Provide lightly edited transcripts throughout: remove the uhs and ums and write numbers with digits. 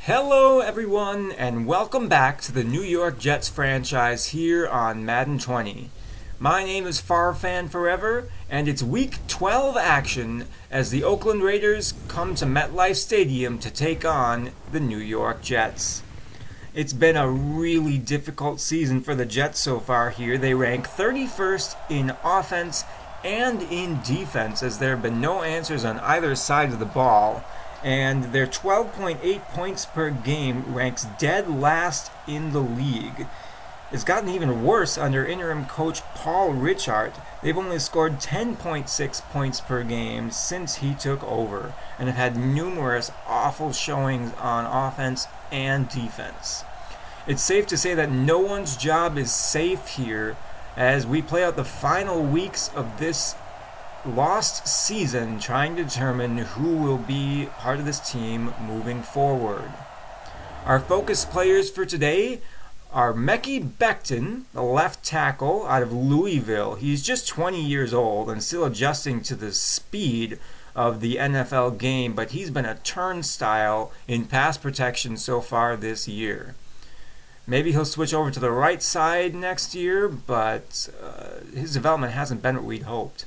Hello everyone and welcome back to the New York Jets franchise here on Madden 20. My name is Farfan Forever and it's week 12 action as the Oakland Raiders come to MetLife Stadium to take on the New York Jets. It's been a really difficult season for the Jets so far here. They rank 31st in offense and in defense as there have been no answers on either side of the ball. And their 12.8 points per game ranks dead last in the league. It's gotten even worse under interim coach Paul Richard. They've only scored 10.6 points per game since he took over and have had numerous awful showings on offense and defense. It's safe to say that no one's job is safe here as we play out the final weeks of this lost season trying to determine who will be part of this team moving forward. Our focus players for today are Mekhi Becton, the left tackle out of Louisville. He's just 20 years old and still adjusting to the speed of the NFL game, but he's been a turnstile in pass protection so far this year. Maybe he'll switch over to the right side next year, but his development hasn't been what we'd hoped.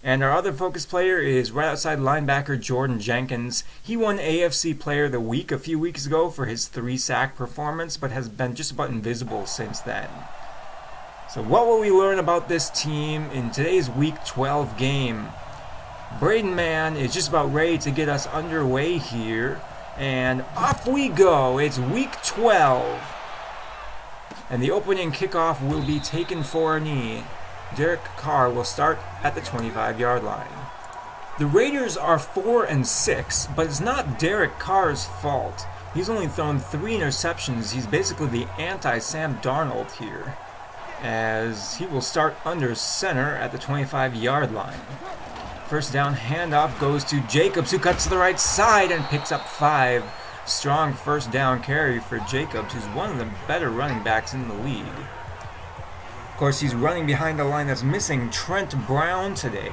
And our other focus player is right outside linebacker Jordan Jenkins. He won AFC Player of the Week a few weeks ago for his 3-sack performance, but has been just about invisible since then. So what will we learn about this team in today's Week 12 game? Braden Mann is just about ready to get us underway here. And off we go. It's Week 12. And the opening kickoff will be taken for a knee. Derek Carr will start at the 25-yard line. The Raiders are 4-6, but it's not Derek Carr's fault. He's only thrown 3 interceptions. He's basically the anti-Sam Darnold here, as he will start under center at the 25-yard line. First down handoff goes to Jacobs, who cuts to the right side and picks up 5. Strong first down carry for Jacobs, who's one of the better running backs in the league. Of course, he's running behind a line that's missing Trent Brown today,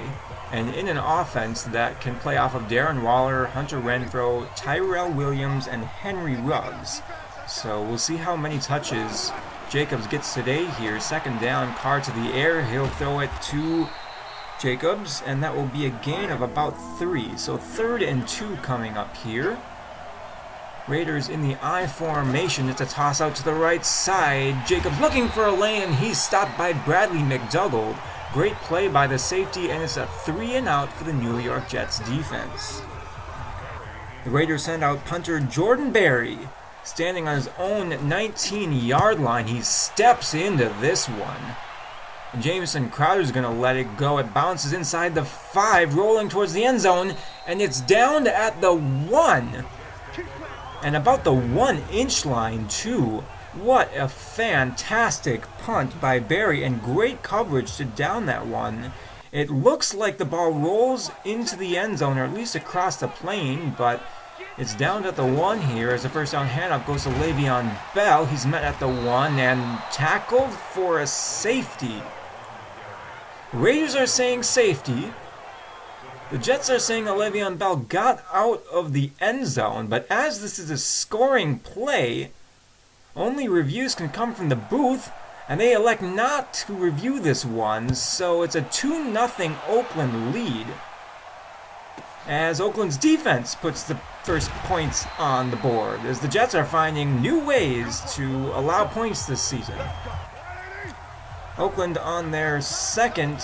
and in an offense that can play off of Darren Waller, Hunter Renfrow, Tyrell Williams, and Henry Ruggs. So we'll see how many touches Jacobs gets today here. Second down, Carr to the air. He'll throw it to Jacobs, and that will be a gain of about 3. So 3rd and 2 coming up here. Raiders in the I formation. It's a toss out to the right side. Jacobs looking for a lane, and he's stopped by Bradley McDougald. Great play by the safety, and it's a 3-and-out for the New York Jets defense. The Raiders send out punter Jordan Berry. Standing on his own 19-yard line, he steps into this one. Jamison Crowder's going to let it go. It bounces inside the 5, rolling towards the end zone, and it's down at the 1. And about the 1-inch line, too. What a fantastic punt by Berry, and great coverage to down that one. It looks like the ball rolls into the end zone, or at least across the plane, but it's down at the 1 here as the first down handoff goes to Le'Veon Bell. He's met at the 1 and tackled for a safety. Raiders are saying safety. The Jets are saying that Le'Veon Bell got out of the end zone, but as this is a scoring play, only reviews can come from the booth, and they elect not to review this one, so it's a 2-0 Oakland lead, as Oakland's defense puts the first points on the board, as the Jets are finding new ways to allow points this season. Oakland on their second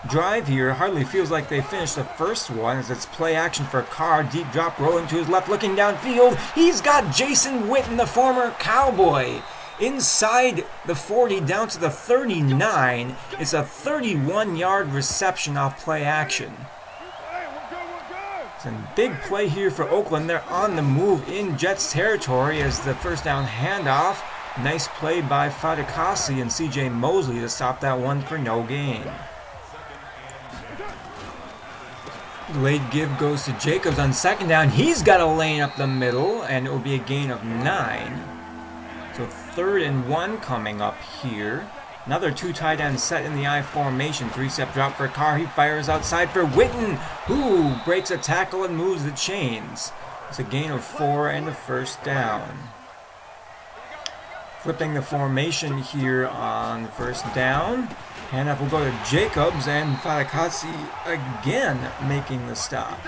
drive here hardly feels like they finished the first one, as it's play action for Carr. Deep drop rolling to his left, looking downfield. He's got Jason Witten, the former Cowboy, inside the 40 down to the 39. It's a 31-yard reception off play action. It's a big play here for Oakland. They're on the move in Jets territory as the first down handoff. Nice play by Fatukasi and CJ Mosley to stop that one for no gain. Late give goes to Jacobs on second down. He's got a lane up the middle, and it will be a gain of 9. So 3rd and 1 coming up here. Another 2 tight ends set in the I formation. 3-step drop for Carr. He fires outside for Witten, who breaks a tackle and moves the chains. It's a gain of 4 and a first down. Flipping the formation here on first down. Handoff will go to Jacobs, and Fatakasi again making the stop.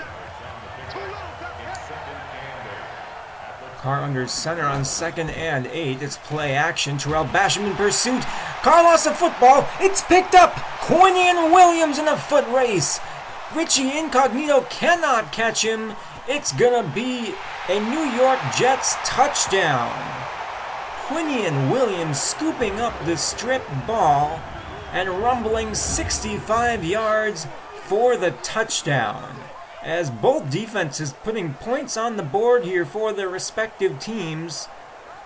Carr under center on 2nd and 8. It's play action. Terrell Basham in pursuit. Carr lost the football. It's picked up. Quinion Williams in a foot race. Richie Incognito cannot catch him. It's gonna be a New York Jets touchdown. Quinion Williams scooping up the strip ball and rumbling 65 yards for the touchdown. As both defenses putting points on the board here for their respective teams.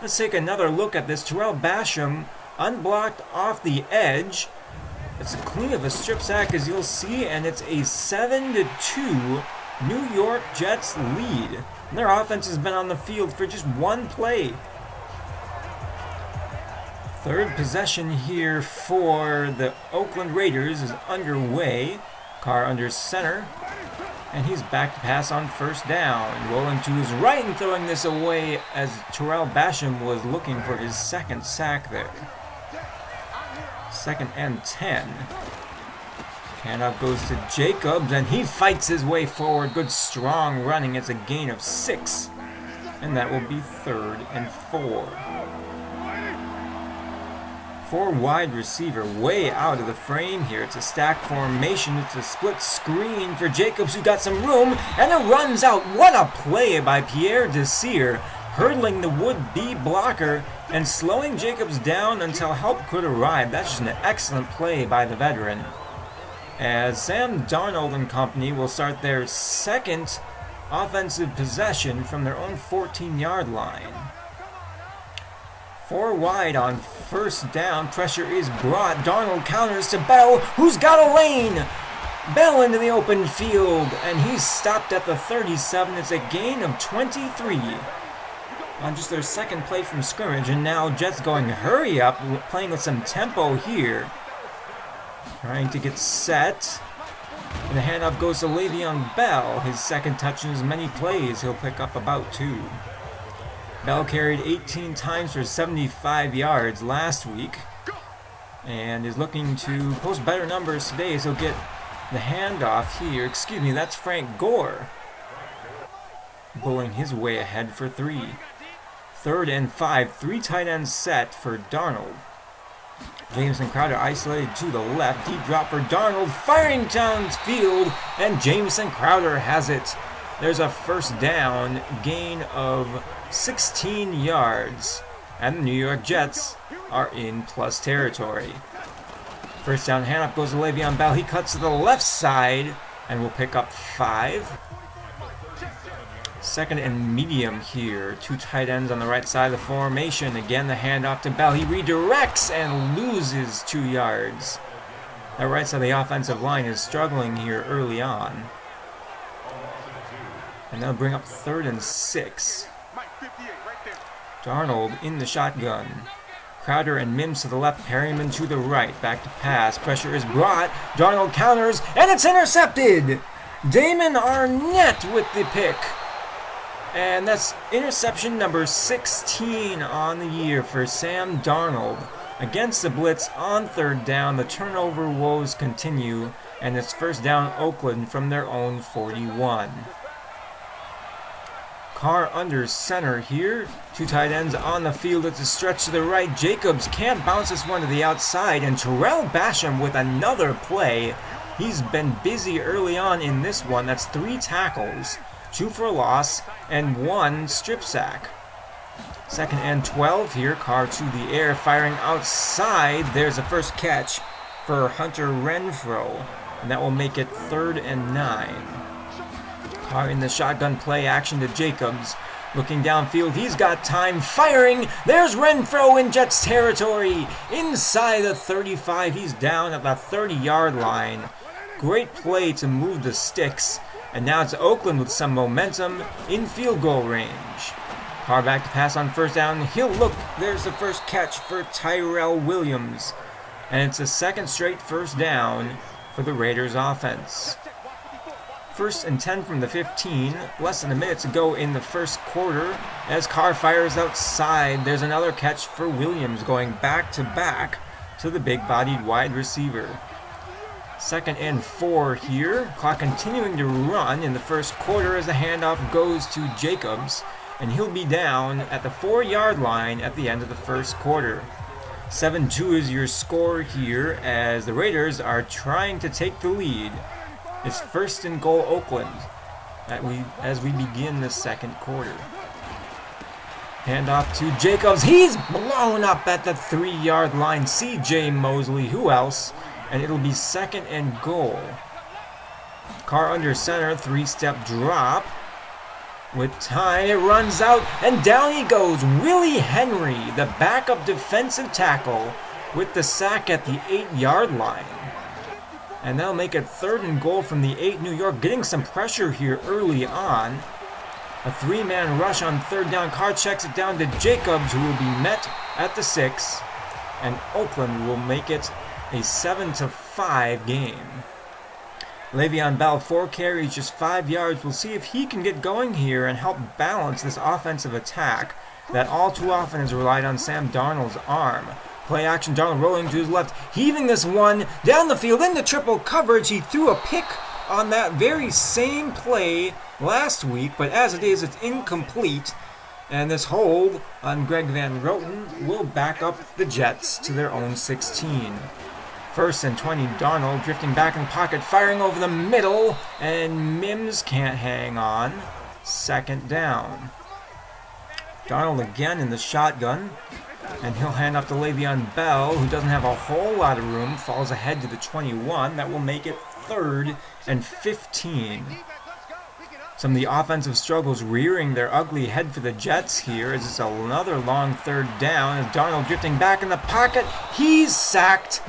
Let's take another look at this. Terrell Basham unblocked off the edge. It's a clean of a strip sack, as you'll see, and it's a 7-2 New York Jets lead. And their offense has been on the field for just one play. Third possession here for the Oakland Raiders is underway. Carr under center. And he's back to pass on first down. Rolling to his right and throwing this away as Terrell Basham was looking for his second sack there. 2nd and 10. Handoff goes to Jacobs, and he fights his way forward. Good strong running. It's a gain of 6. And that will be 3rd and 4. 4 wide receiver way out of the frame here. It's a stack formation. It's a split screen for Jacobs, who got some room, and it runs out. What a play by Pierre Desir, hurdling the would-be blocker and slowing Jacobs down until help could arrive. That's just an excellent play by the veteran. As Sam Darnold and company will start their second offensive possession from their own 14-yard line. 4 wide on first down. Pressure is brought. Darnold counters to Bell, who's got a lane. Bell into the open field, and he's stopped at the 37. It's a gain of 23 on just their second play from scrimmage. And now Jets going hurry up, playing with some tempo here. Trying to get set. And the handoff goes to Le'Veon Bell. His second touch in as many plays. He'll pick up about 2. Bell carried 18 times for 75 yards last week and is looking to post better numbers today, so he'll get the handoff here. Excuse me, that's Frank Gore bowling his way ahead for 3. 3rd and 5, 3 tight ends set for Darnold. Jameson Crowder isolated to the left, deep drop for Darnold, firing downfield, and Jameson Crowder has it. There's a first down, gain of 16 yards, and the New York Jets are in plus territory. First down handoff goes to Le'Veon Bell. He cuts to the left side and will pick up 5. 2nd and medium here. 2 tight ends on the right side of the formation. Again, the handoff to Bell. He redirects and loses 2 yards. That right side of the offensive line is struggling here early on. And they'll bring up 3rd and 6. Darnold in the shotgun. Crowder and Mims to the left, Perryman to the right. Back to pass. Pressure is brought. Darnold counters, and it's intercepted! Damon Arnett with the pick. And that's interception number 16 on the year for Sam Darnold. Against the blitz on 3rd down, the turnover woes continue, and it's first down Oakland from their own 41. Carr under center here. 2 tight ends on the field. It's a stretch to the right. Jacobs can't bounce this one to the outside. And Terrell Basham with another play. He's been busy early on in this one. That's 3 tackles, 2 for a loss, and 1 strip sack. 2nd and 12 here. Carr to the air, firing outside. There's a first catch for Hunter Renfrow. And that will make it 3rd and 9. Carr in the shotgun play action to Jacobs. Looking downfield, he's got time, firing. There's Renfrow in Jets territory. Inside the 35, he's down at the 30-yard line. Great play to move the sticks. And now it's Oakland with some momentum in field goal range. Carr back to pass on first down. He'll look. There's the first catch for Tyrell Williams. And it's a 2nd straight first down for the Raiders offense. First and 10 from the 15. Less than a minute to go in the first quarter. As Carr fires outside, there's another catch for Williams, going back to the big-bodied wide receiver. Second and 4 here. Clock continuing to run in the first quarter as the handoff goes to Jacobs, and he'll be down at the 4-yard line at the end of the first quarter. 7-2 is your score here as the Raiders are trying to take the lead. It's first and goal Oakland as we begin the second quarter. Handoff to Jacobs. He's blown up at the 3-yard line. C.J. Mosley, who else? And it'll be second and goal. Carr under center, 3-step drop. With time, it runs out, and down he goes. Willie Henry, the backup defensive tackle, with the sack at the 8-yard line. And that'll make it third and goal from the 8. New York getting some pressure here early on. A 3-man rush on third down. Carr checks it down to Jacobs, who will be met at the 6. And Oakland will make it a 7-5 game. Le'Veon Bell, 4 carries, just 5 yards. We'll see if he can get going here and help balance this offensive attack that all too often has relied on Sam Darnold's arm. Play action, Darnold rolling to his left, heaving this one down the field into triple coverage. He threw a pick on that very same play last week, but as it is, it's incomplete. And this hold on Greg Van Roten will back up the Jets to their own 16. First and 20, Darnold drifting back in the pocket, firing over the middle, and Mims can't hang on. Second down. Darnold again in the shotgun, and he'll hand off to Le'Veon Bell, who doesn't have a whole lot of room, falls ahead to the 21. That will make it third and 15. Some of the offensive struggles rearing their ugly head for the Jets here as it's another long third down as Darnold drifting back in the pocket. He's sacked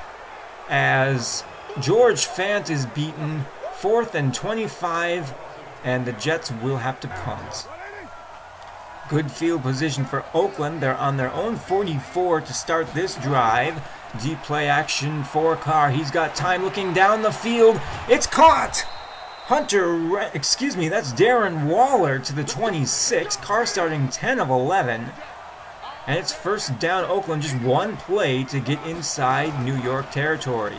as George Fant is beaten. 4th and 25, and the Jets will have to punt. Good field position for Oakland. They're on their own 44 to start this drive. Deep play action for Carr. He's got time looking down the field. It's caught! That's Darren Waller to the 26. Carr starting 10 of 11. And it's first down Oakland, just one play to get inside New York territory.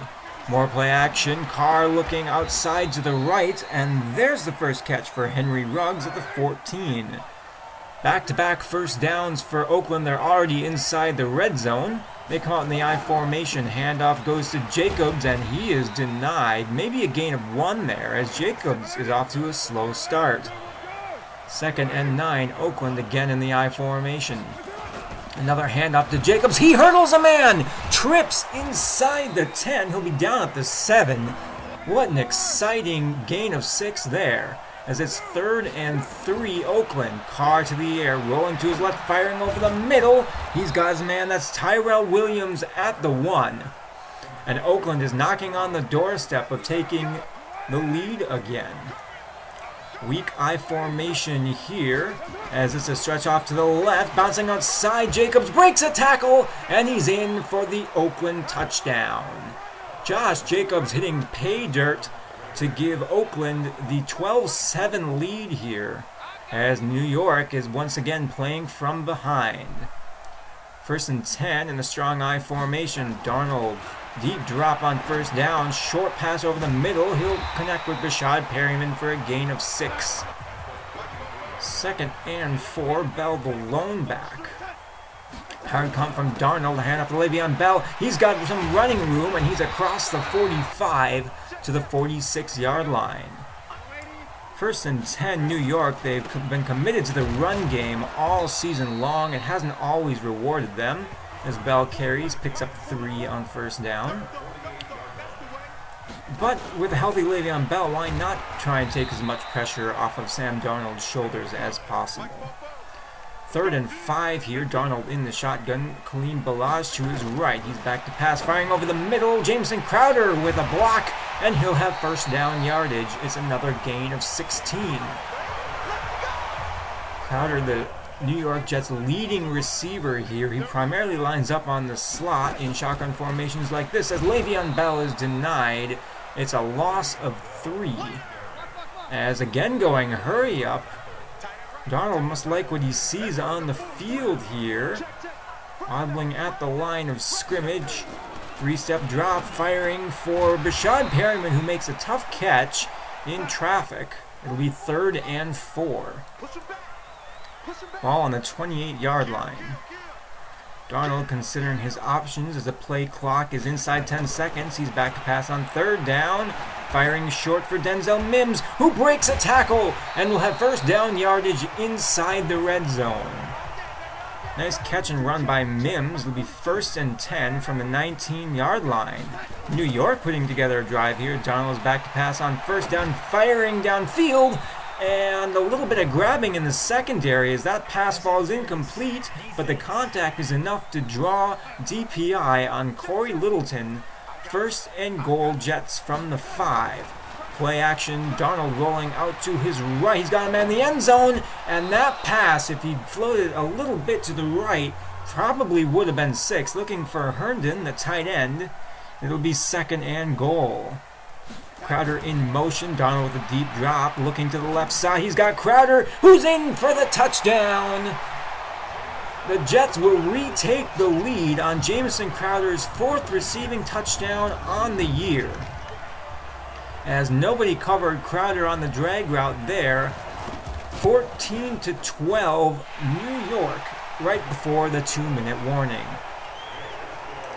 More play action, Carr looking outside to the right, and there's the first catch for Henry Ruggs at the 14. Back-to-back first downs for Oakland. They're already inside the red zone. They come out in the I formation. Handoff goes to Jacobs, and he is denied. Maybe a gain of 1 there, as Jacobs is off to a slow start. 2nd and 9, Oakland again in the I formation. Another handoff to Jacobs. He hurdles a man, trips inside the 10. He'll be down at the 7. What an exciting gain of 6 there, as it's 3rd and 3, Oakland. Carr to the air, rolling to his left, firing over the middle. He's got his man. That's Tyrell Williams at the 1. And Oakland is knocking on the doorstep of taking the lead again. Weak I formation here, as it's a stretch off to the left, bouncing outside. Jacobs breaks a tackle, and he's in for the Oakland touchdown. Josh Jacobs hitting pay dirt to give Oakland the 12-7 lead here, as New York is once again playing from behind. 1st and 10 in the strong I formation. Darnold, deep drop on first down, short pass over the middle. He'll connect with Rashad Perryman for a gain of 6. 2nd and 4, Bell the lone back. Hard come from Darnold, hand off to Le'Veon Bell. He's got some running room, and he's across the 45 to the 46-yard line. 1st and 10, New York. They've been committed to the run game all season long. It hasn't always rewarded them, as Bell carries, picks up 3 on first down. But with a healthy Le'Veon Bell, why not try and take as much pressure off of Sam Darnold's shoulders as possible? 3rd and 5 here. Darnold in the shotgun. Kaleem Balaj to his right. He's back to pass, firing over the middle. Jameson Crowder with a block, and he'll have first down yardage. It's another gain of 16. Crowder, the New York Jets' leading receiver here. He primarily lines up on the slot in shotgun formations like this, as Le'Veon Bell is denied. It's a loss of 3. As again going hurry up. Darnold must like what he sees on the field here. Hobbling at the line of scrimmage. 3-step drop, firing for Breshad Perryman, who makes a tough catch in traffic. It'll be 3rd and 4. Ball on the 28-yard line. Darnold considering his options as the play clock is inside 10 seconds. He's back to pass on 3rd down. Firing short for Denzel Mims, who breaks a tackle and will have first down yardage inside the red zone. Nice catch and run by Mims. Will be 1st and 10 from the 19-yard line. New York putting together a drive here. Darnold's back to pass on 1st down, firing downfield, and a little bit of grabbing in the secondary as that pass falls incomplete, but the contact is enough to draw DPI on Corey Littleton. 1st and goal, Jets from the 5. Play action, Darnold rolling out to his right. He's got a man in the end zone, and that pass, if he'd floated a little bit to the right, probably would have been 6. Looking for Herndon, the tight end. It'll be 2nd and goal. Crowder in motion, Darnold with a deep drop, looking to the left side. He's got Crowder, who's in for the touchdown. The Jets will retake the lead on Jamison Crowder's 4th receiving touchdown on the year. As nobody covered Crowder on the drag route there. 14-12, New York, right before the 2-minute warning.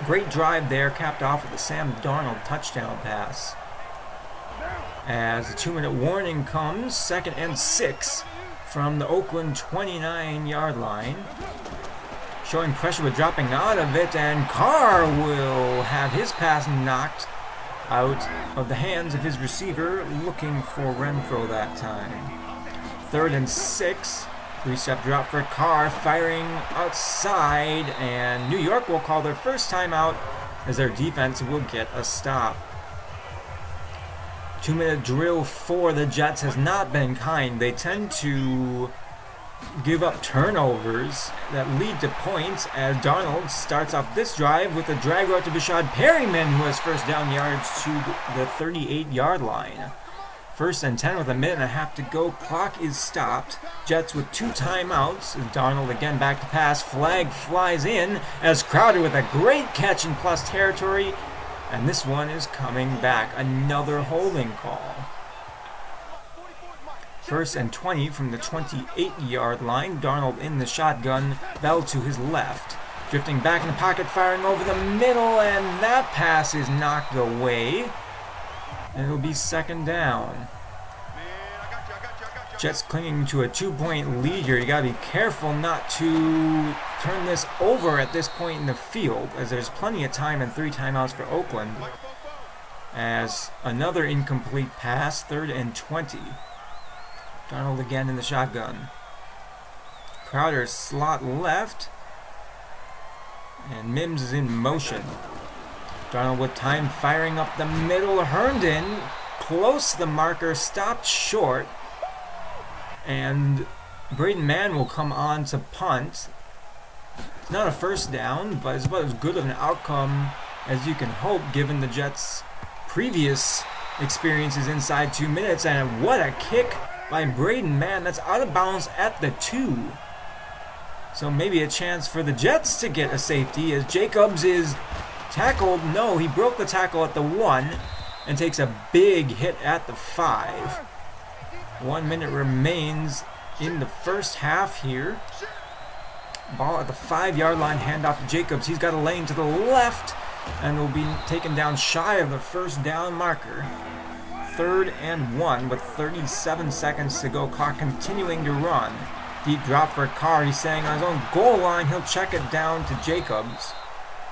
Great drive there, capped off with a Sam Darnold touchdown pass. As the 2-minute warning comes, 2nd and 6 from the Oakland 29-yard line. Showing pressure but dropping out of it, and Carr will have his pass knocked out of the hands of his receiver, looking for Renfro that time. 3rd and 6, 3-step drop for Carr, firing outside, and New York will call their first timeout as their defense will get a stop. 2-minute drill for the Jets has not been kind. They tend to give up turnovers that lead to points as Darnold starts off this drive with a drag route to Breshad Perryman, who has first down yards to the 38-yard line. 1st and 10 with a minute and a half to go. Clock is stopped. Jets with 2 timeouts. Darnold again back to pass. Flag flies in as Crowder with a great catch in plus territory. And this one is coming back. Another holding call. 1st and 20 from the 28-yard line. Darnold in the shotgun. Bell to his left. Drifting back in the pocket, firing over the middle, and that pass is knocked away. And it'll be 2nd down. Jets clinging to a 2-point lead here. You gotta be careful not to turn this over at this point in the field, as there's plenty of time and 3 timeouts for Oakland. As another incomplete pass, 3rd and 20. Darnold again in the shotgun. Crowder slot left. And Mims is in motion. Darnold with time, firing up the middle. Herndon close to the marker, stopped short. And Braden Mann will come on to punt. It's not a first down, but it's about as good of an outcome as you can hope given the Jets' previous experiences inside 2 minutes. And what a kick by Braden Mann. That's out of bounds at the 2. So maybe a chance for the Jets to get a safety as Jacobs is tackled. No, he broke the tackle at the 1 and takes a big hit at the 5. 1 minute remains in the first half here. Ball at the 5-yard line, handoff to Jacobs. He's got a lane to the left and will be taken down shy of the first down marker. 3rd and 1 with 37 seconds to go. Clock continuing to run. Deep drop for Carr. He's saying on his own goal line he'll check it down to Jacobs.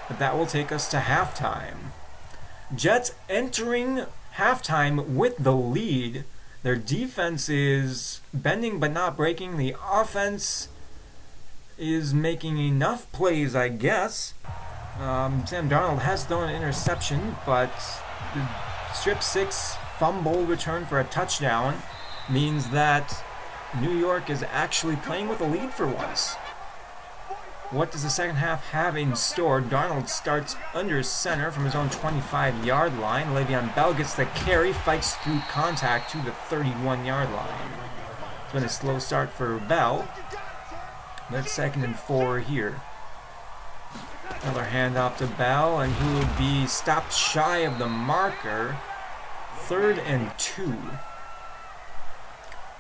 But that will take us to halftime. Jets entering halftime with the lead. Their defense is bending but not breaking. The offense is making enough plays, I guess. Sam Darnold has thrown an interception, but the strip 6 fumble return for a touchdown means that New York is actually playing with a lead for once. What does the second half have in store? Darnold starts under center from his own 25-yard line. Le'Veon Bell gets the carry, fights through contact to the 31-yard line. It's been a slow start for Bell. That's 2nd and 4 here. Another handoff to Bell, and he will be stopped shy of the marker. 3rd and 2.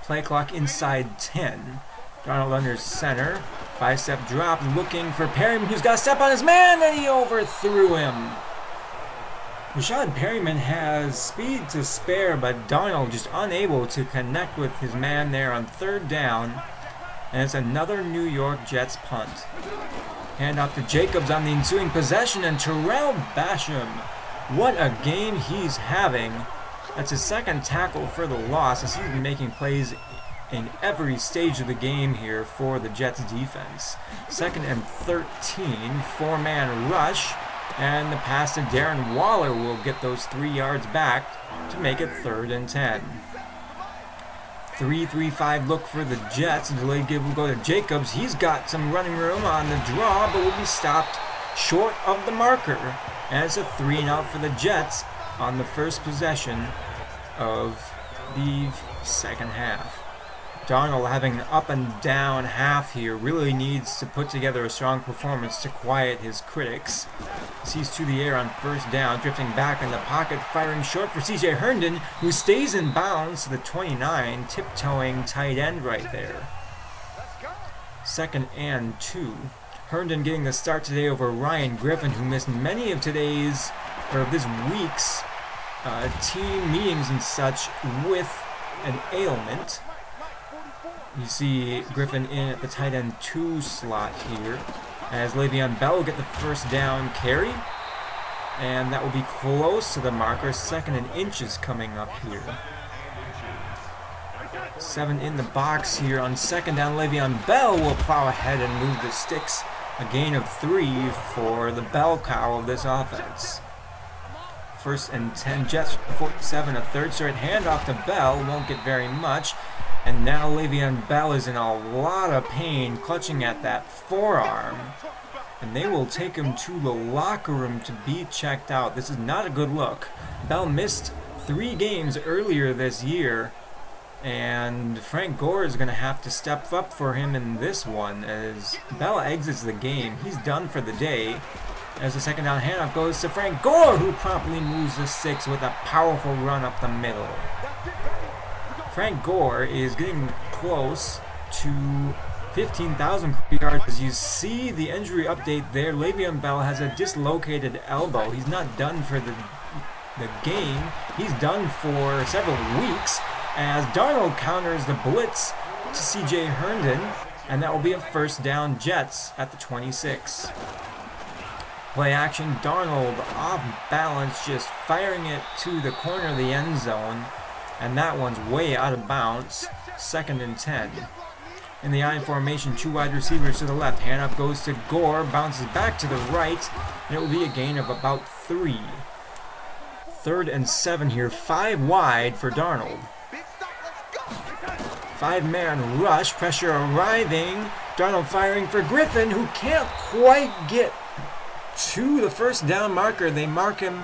Play clock inside 10. Darnold under center. 5-step drop, looking for Perryman, who's got a step on his man, and he overthrew him. Rashad Perryman has speed to spare, but Darnold just unable to connect with his man there on 3rd down. And it's another New York Jets punt. Handoff to Jacobs on the ensuing possession, and Terrell Basham. What a game he's having. That's his 2nd tackle for the loss, as he's been making plays in every stage of the game here for the Jets defense. 2nd and 13, 4-man rush, and the pass to Darren Waller will get those 3 yards back to make it 3rd and 10. 3-3-5 look for the Jets. Delayed give will go to Jacobs. He's got some running room on the draw, but will be stopped short of the marker. And it's a 3-and-out for the Jets on the first possession of the second half. Darnold, having an up and down half here, really needs to put together a strong performance to quiet his critics. He's to the air on 1st down, drifting back in the pocket, firing short for C.J. Herndon, who stays in bounds to the 29, tiptoeing tight end right there. 2nd and 2. Herndon getting the start today over Ryan Griffin, who missed many of this week's team meetings and such with an ailment. You see Griffin in at the tight end 2 slot here, as Le'Veon Bell will get the 1st down carry, and that will be close to the marker. 2nd and inches coming up here. 7 in the box here on 2nd down. Le'Veon Bell will plow ahead and move the sticks. A gain of 3 for the bell cow of this offense. 1st and 10, Jets 47, a 3rd straight handoff to Bell, won't get very much. And now Le'Veon Bell is in a lot of pain, clutching at that forearm. And they will take him to the locker room to be checked out. This is not a good look. Bell missed 3 games earlier this year, and Frank Gore is going to have to step up for him in this one as Bell exits the game. He's done for the day. As the 2nd down handoff goes to Frank Gore, who promptly moves the 6 with a powerful run up the middle. Frank Gore is getting close to 15,000 yards. As you see the injury update there, Le'Veon Bell has a dislocated elbow. He's not done for the game. He's done for several weeks, as Darnold counters the blitz to C.J. Herndon, and that will be a 1st down Jets at the 26. Play action, Darnold off balance, just firing it to the corner of the end zone. And that one's way out of bounds. 2nd and 10. In the I formation, 2 wide receivers to the left. Handoff goes to Gore, bounces back to the right, and it will be a gain of about 3. 3rd and 7 here, 5 wide for Darnold. 5-man rush, pressure arriving. Darnold firing for Griffin, who can't quite get to the 1st down marker. They mark him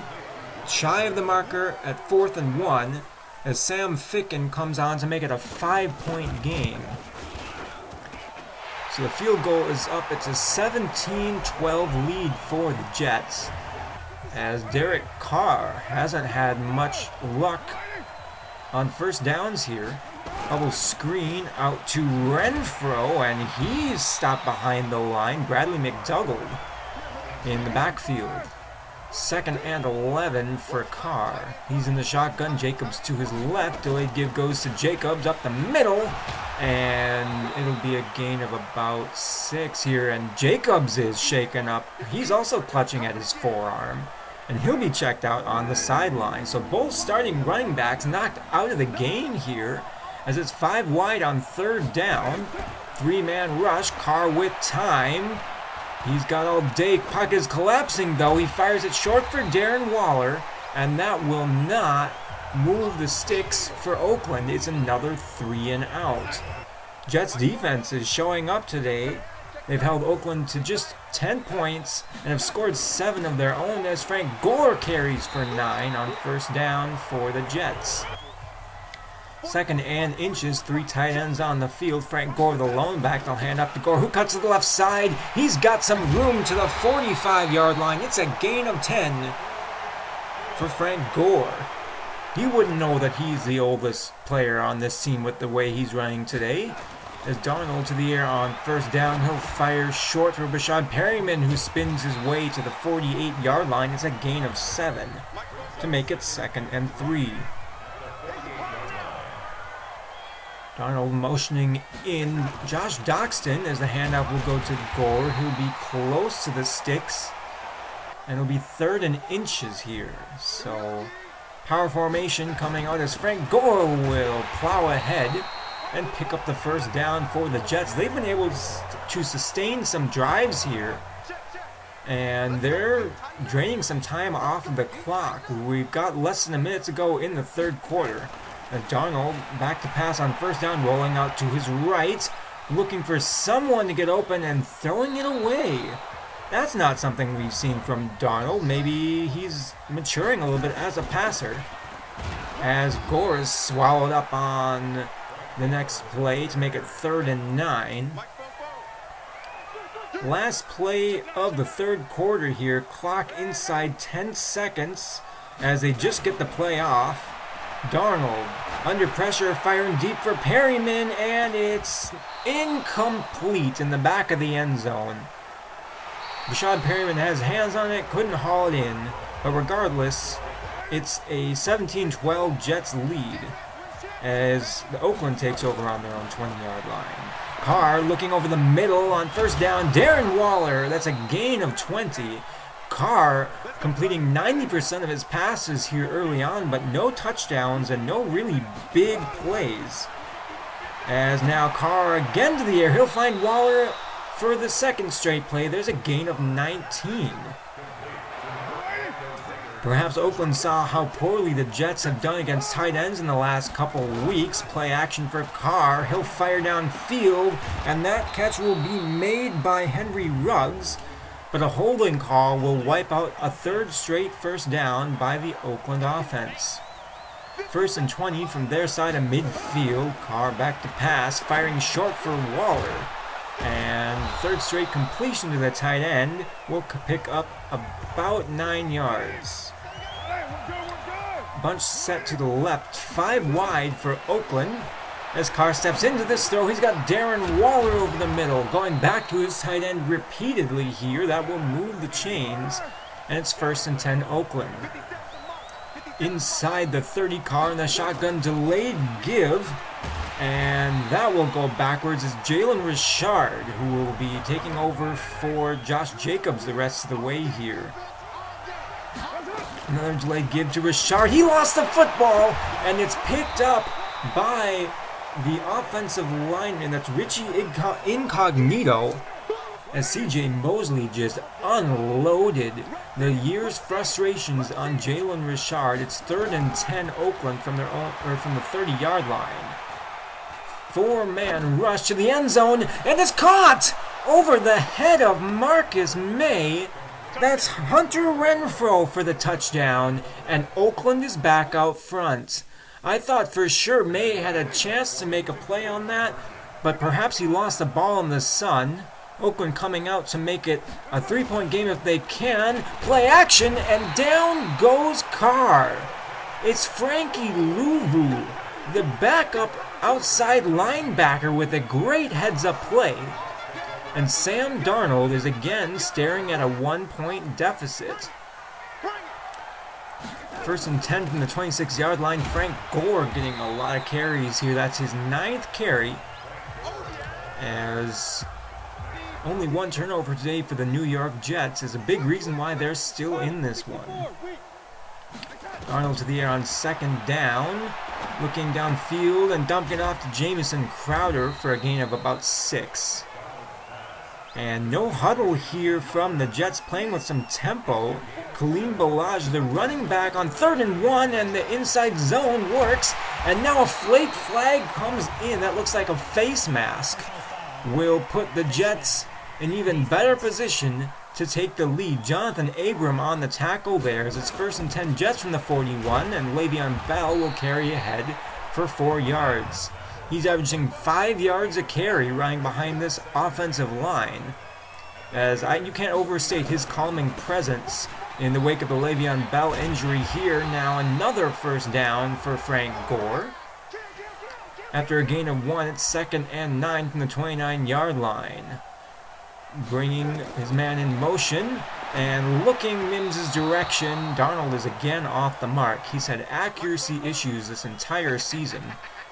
shy of the marker at 4th and 1. As Sam Ficken comes on to make it a 5-point game. So the field goal is up. It's a 17-12 lead for the Jets, as Derek Carr hasn't had much luck on 1st downs here. Bubble screen out to Renfro, and he's stopped behind the line. Bradley McDougald in the backfield. 2nd and 11 for Carr. He's in the shotgun. Jacobs to his left. Delayed give goes to Jacobs up the middle. And it'll be a gain of about 6 here. And Jacobs is shaken up. He's also clutching at his forearm. And he'll be checked out on the sideline. So both starting running backs knocked out of the game here, as it's 5 wide on 3rd down. 3-man rush. Carr with time. He's got all day. Puck is collapsing, though. He fires it short for Darren Waller, and that will not move the sticks for Oakland. It's another 3-and-out. Jets defense is showing up today They've held Oakland to just 10 points and have scored 7 of their own as Frank Gore carries for 9 on first down for the Jets. Second and inches, 3 tight ends on the field. Frank Gore, the lone back, they'll hand up to Gore, who cuts to the left side. He's got some room to the 45-yard line. It's a gain of 10 for Frank Gore. He wouldn't know that he's the oldest player on this team with the way he's running today. As Darnold to the air on first down, he'll fire short for Brashad Perryman, who spins his way to the 48-yard line. It's a gain of 7 to make it 2nd and 3. Darnold motioning in Josh Doxton as the handoff will go to Gore. He'll be close to the sticks, and it'll be 3rd and inches here. So, power formation coming out as Frank Gore will plow ahead and pick up the first down for the Jets. They've been able to sustain some drives here, and they're draining some time off of the clock. We've got less than a minute to go in the 3rd quarter. As Darnold back to pass on first down, rolling out to his right, looking for someone to get open and throwing it away. That's not something we've seen from Darnold. Maybe he's maturing a little bit as a passer. As Gore is swallowed up on the next play to make it 3rd and 9. Last play of the 3rd quarter here. Clock inside 10 seconds as they just get the play off. Darnold under pressure, firing deep for Perryman, and it's incomplete in the back of the end zone. Brashad Perryman has hands on it, couldn't haul it in, but regardless, it's a 17-12 Jets lead as the Oakland takes over on their own 20-yard line. Carr looking over the middle on first down. Darren Waller, that's a gain of 20. Carr completing 90% of his passes here early on, but no touchdowns and no really big plays. As now Carr again to the air. He'll find Waller for the 2nd straight play. There's a gain of 19. Perhaps Oakland saw how poorly the Jets have done against tight ends in the last couple weeks. Play action for Carr. He'll fire downfield, and that catch will be made by Henry Ruggs. But a holding call will wipe out a 3rd straight first down by the Oakland offense. 1st and 20 from their side of midfield. Carr back to pass, firing short for Waller. And 3rd straight completion to the tight end will pick up about 9 yards. Bunch set to the left, 5 wide for Oakland. As Carr steps into this throw, he's got Darren Waller over the middle, going back to his tight end repeatedly here. That will move the chains, and it's 1st and 10 Oakland. Inside the 30, Carr in the shotgun, delayed give, and that will go backwards as Jalen Richard, who will be taking over for Josh Jacobs the rest of the way here. Another delayed give to Richard. He lost the football, and it's picked up by the offensive lineman, that's Richie Incognito, as C.J. Mosley just unloaded the year's frustrations on Jalen Richard. It's 3rd and 10 Oakland from their own, or from the 30-yard line. 4-man rush to the end zone, and it's caught over the head of Marcus May. That's Hunter Renfrow for the touchdown, and Oakland is back out front. I thought for sure May had a chance to make a play on that, but perhaps he lost the ball in the sun. Oakland coming out to make it a 3-point game if they can. Play action, and down goes Carr. It's Frankie Louvu, the backup outside linebacker, with a great heads-up play. And Sam Darnold is again staring at a 1-point deficit. 1st and 10 from the 26-yard line. Frank Gore getting a lot of carries here. That's his 9th carry. As only 1 turnover today for the New York Jets is a big reason why they're still in this one. Darnold to the air on 2nd down. Looking downfield and dumping it off to Jamison Crowder for a gain of about 6. And no huddle here from the Jets, playing with some tempo. Kaleem Balaj, the running back, on 3rd and 1, and the inside zone works. And now a flake flag comes in. That looks like a face mask. Will put the Jets in even better position to take the lead. Jonathan Abram on the tackle there as it's 1st and 10 Jets from the 41, and Le'Veon Bell will carry ahead for 4 yards. He's averaging 5 yards a carry running behind this offensive line. You can't overstate his calming presence in the wake of the Le'Veon Bell injury here. Now another 1st down for Frank Gore. After a gain of 1, it's 2nd and 9 from the 29-yard line. Bringing his man in motion and looking Mims' direction. Darnold is again off the mark. He's had accuracy issues this entire season.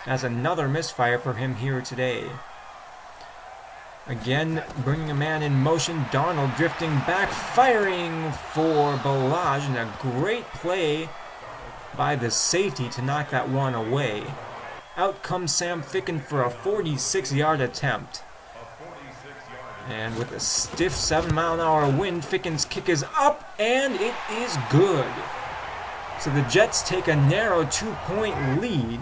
That's another misfire for him here today. Again, bringing a man in motion. Darnold drifting back, firing for Balaj, and a great play by the safety to knock that one away. Out comes Sam Ficken for a 46-yard attempt. And with a stiff 7-mile-an-hour wind, Ficken's kick is up, and it is good. So the Jets take a narrow 2-point lead.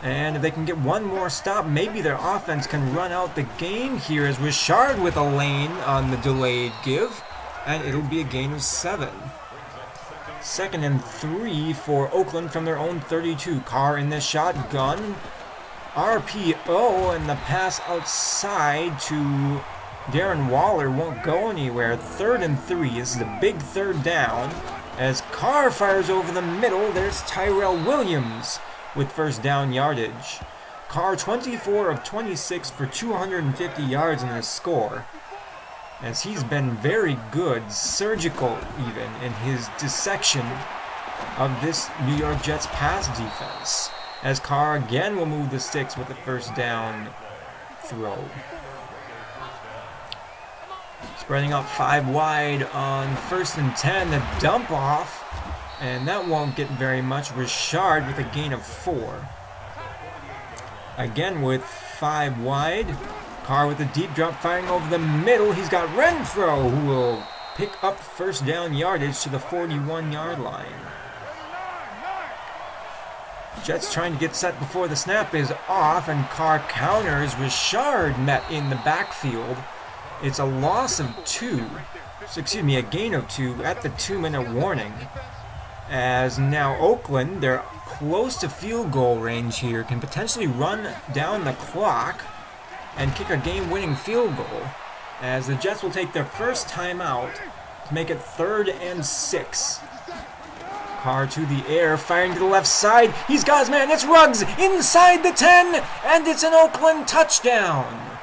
And if they can get one more stop, maybe their offense can run out the game here, as Richard with a lane on the delayed give. And it'll be a gain of 7. 2nd and 3 for Oakland from their own 32. Carr in the shotgun. RPO, and the pass outside to Darren Waller won't go anywhere. 3rd and 3. This is a big 3rd down. As Carr fires over the middle, there's Tyrell Williams with 1st down yardage. Carr 24 of 26 for 250 yards in his score, as he's been very good, surgical even, in his dissection of this New York Jets pass defense. As Carr again will move the sticks with a 1st down throw. Spreading out 5 wide on 1st and 10, the dump off, and that won't get very much. Richard with a gain of 4. Again with 5 wide. Carr with a deep drop firing over the middle. He's got Renfro, who will pick up 1st down yardage to the 41-yard line. Jets trying to get set before the snap is off, and Carr counters. Richard met in the backfield. It's a loss of 2. A gain of 2 at the 2-minute warning. As now Oakland, they're close to field goal range here, can potentially run down the clock and kick a game-winning field goal, as the Jets will take their first timeout to make it 3rd and 6. Carr to the air, firing to the left side. He's got his man. It's Ruggs inside the 10, and it's an Oakland touchdown.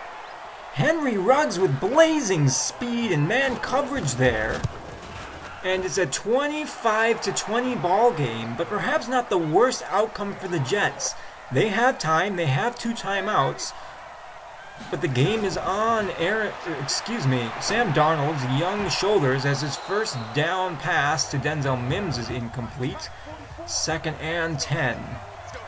Henry Ruggs with blazing speed and man coverage there. And it's a 25-20 ball game, but perhaps not the worst outcome for the Jets. They have time, they have 2 timeouts, but the game is on Sam Darnold's young shoulders, as his 1st down pass to Denzel Mims is incomplete. 2nd and 10.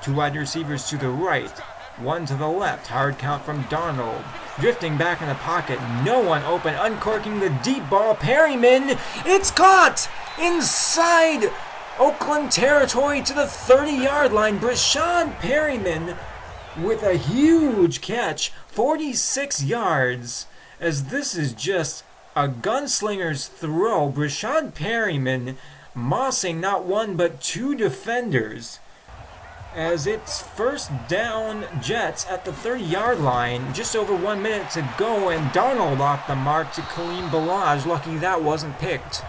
2 wide receivers to the right, 1 to the left. Hard count from Darnold. Drifting back in the pocket, no one open, uncorking the deep ball. Perryman, it's caught inside Oakland territory to the 30-yard line. Brashad Perryman with a huge catch, 46 yards, as this is just a gunslinger's throw. Brashad Perryman mossing not 1 but 2 defenders, as it's 1st down Jets at the 30-yard line. Just over 1 minute to go, and Darnold off the mark to Kaleem Balaj. Lucky that wasn't picked.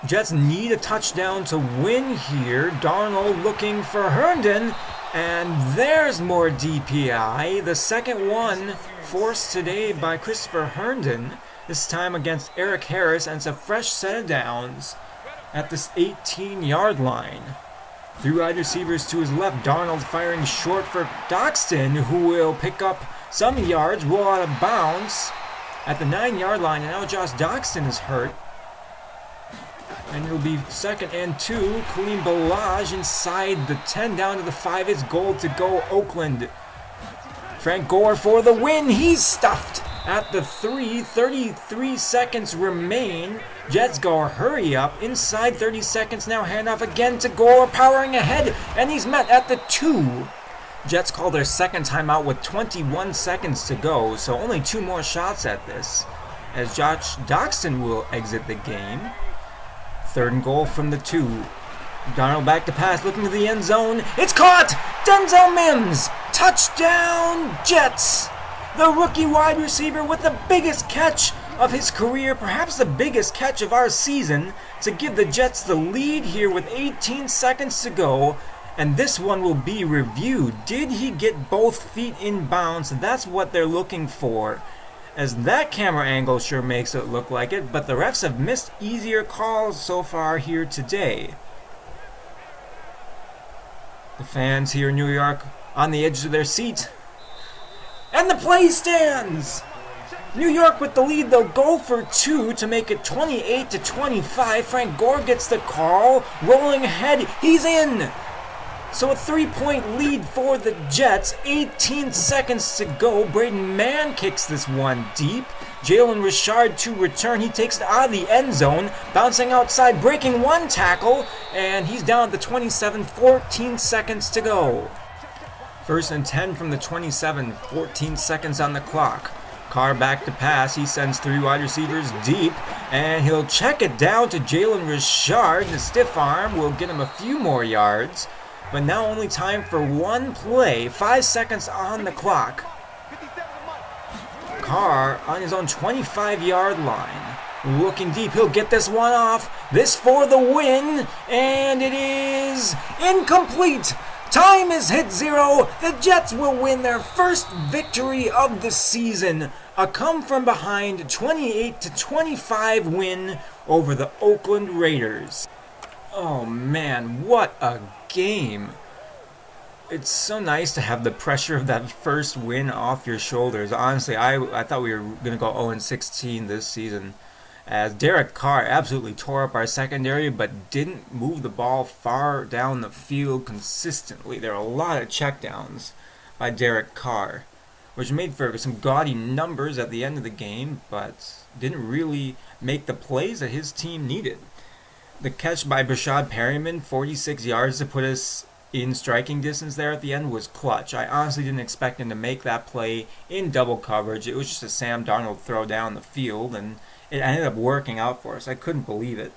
Jets need a touchdown to win here. Darnold looking for Herndon, and there's more DPI. The 2nd one forced today by Christopher Herndon, this time against Eric Harris, and it's a fresh set of downs at this 18-yard line. 3 wide receivers to his left. Darnold firing short for Doxton, who will pick up some yards, roll out of bounds at the 9-yard line, and now Josh Doxton is hurt. And it'll be 2nd and 2. Kaleem Balaj inside the 10 down to the 5. It's goal to go Oakland. Frank Gore for the win. He's stuffed at the 3. 33 seconds remain. Jets go hurry up. Inside 30 seconds now. Handoff again to Gore, powering ahead. And he's met at the 2. Jets call their second timeout with 21 seconds to go, so only 2 more shots at this, as Josh Doxson will exit the game. 3rd and goal from the 2. Darnold back to pass, looking to the end zone. It's caught! Denzel Mims! Touchdown, Jets! The rookie wide receiver with the biggest catch of his career, perhaps the biggest catch of our season, to give the Jets the lead here with 18 seconds to go. And this one will be reviewed. Did he get both feet in bounds? That's what they're looking for, as that camera angle sure makes it look like it, but the refs have missed easier calls so far here today. The fans here in New York on the edge of their seat. And the play stands! New York with the lead. They'll go for 2 to make it 28-25. Frank Gore gets the call. Rolling ahead. He's in! So a 3-point lead for the Jets. 18 seconds to go. Braden Mann kicks this one deep. Jalen Richard to return. He takes it out of the end zone. Bouncing outside, breaking 1 tackle. And he's down at the 27. 14 seconds to go. 1st and 10 from the 27. 14 seconds on the clock. Carr back to pass. He sends 3 wide receivers deep. And he'll check it down to Jalen Richard. The stiff arm will get him a few more yards. But now only time for 1 play. 5 seconds on the clock. Carr on his own 25-yard line. Looking deep. He'll get this one off. This for the win. And it is incomplete. Time is hit 0. The Jets will win their first victory of the season. A come-from-behind 28-25 win over the Oakland Raiders. Oh man, what a game. It's so nice to have the pressure of that first win off your shoulders. Honestly, I thought we were going to go 0-16 this season, as Derek Carr absolutely tore up our secondary but didn't move the ball far down the field consistently. There are a lot of checkdowns by Derek Carr, which made for some gaudy numbers at the end of the game, but didn't really make the plays that his team needed. The catch by Brashad Perryman, 46 yards to put us in striking distance there at the end, was clutch. I honestly didn't expect him to make that play in double coverage. It was just a Sam Darnold throw down the field, and it ended up working out for us. I couldn't believe it.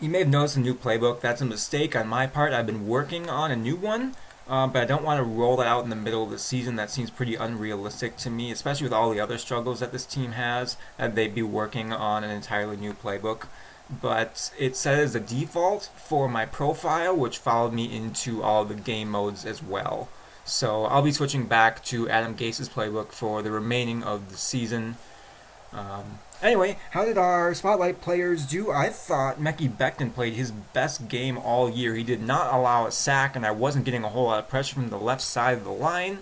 You may have noticed a new playbook. That's a mistake on my part. I've been working on a new one, but I don't want to roll that out in the middle of the season. That seems pretty unrealistic to me, especially with all the other struggles that this team has, that they'd be working on an entirely new playbook. But it set as a default for my profile, which followed me into all the game modes as well. So I'll be switching back to Adam Gase's playbook for the remaining of the season. Anyway, how did our Spotlight players do? I thought Mekhi Becton played his best game all year. He did not allow a sack, and I wasn't getting a whole lot of pressure from the left side of the line.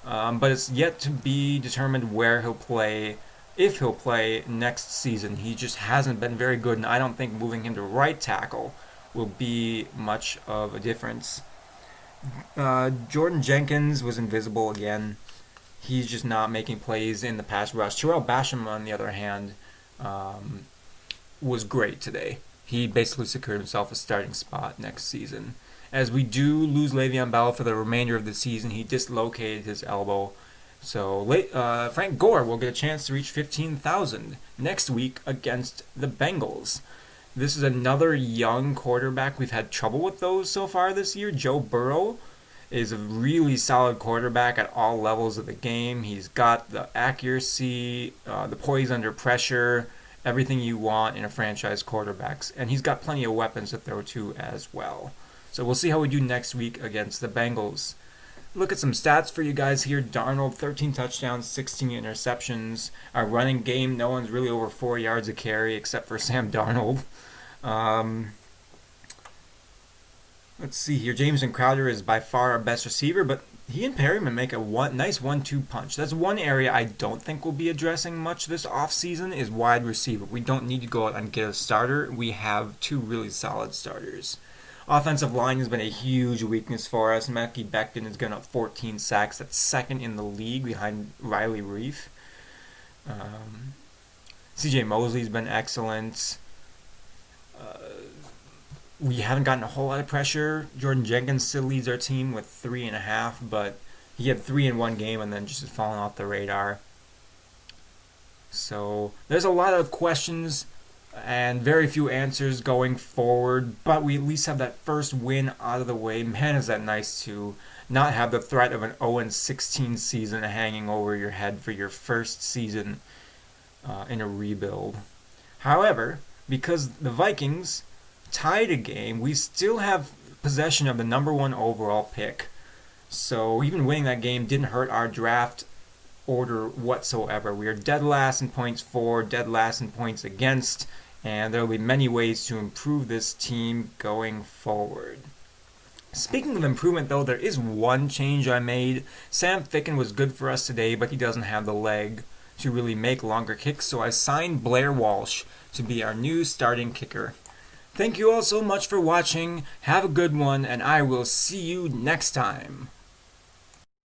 But it's yet to be determined where he'll play, if he'll play next season. He just hasn't been very good, and I don't think moving him to right tackle will be much of a difference. Jordan Jenkins was invisible again. He's just not making plays in the pass rush. Terrell Basham, on the other hand, was great today. He basically secured himself a starting spot next season. As we do lose Le'Veon Bell for the remainder of the season, he dislocated his elbow. So Frank Gore will get a chance to reach 15,000 next week against the Bengals. This is another young quarterback. We've had trouble with those so far this year. Joe Burrow is a really solid quarterback at all levels of the game. He's got the accuracy, the poise under pressure, everything you want in a franchise quarterback. And he's got plenty of weapons to throw to as well. So we'll see how we do next week against the Bengals. Look at some stats for you guys here. Darnold, 13 touchdowns, 16 interceptions. Our running game, no one's really over 4 yards a carry except for Sam Darnold. Let's see here. Jameson Crowder is by far our best receiver, but he and Perryman make a nice 1-2 punch. That's one area I don't think we'll be addressing much this offseason is wide receiver. We don't need to go out and get a starter. We have 2 really solid starters. Offensive line has been a huge weakness for us. Mekhi Becton has given up 14 sacks. That's second in the league behind Riley Reif. C.J. Mosley's been excellent. We haven't gotten a whole lot of pressure. Jordan Jenkins still leads our team with 3.5, but he had 3 in one game and then just fallen off the radar. So there's a lot of questions and very few answers going forward, but we at least have that first win out of the way. Man, is that nice to not have the threat of an 0-16 season hanging over your head for your first season in a rebuild. However, because the Vikings tied a game, we still have possession of the number 1 overall pick. So even winning that game didn't hurt our draft order whatsoever. We are dead last in points for, dead last in points against, and there will be many ways to improve this team going forward. Speaking of improvement, though, there is one change I made. Sam Ficken was good for us today, but he doesn't have the leg to really make longer kicks, so I signed Blair Walsh to be our new starting kicker. Thank you all so much for watching. Have a good one, and I will see you next time.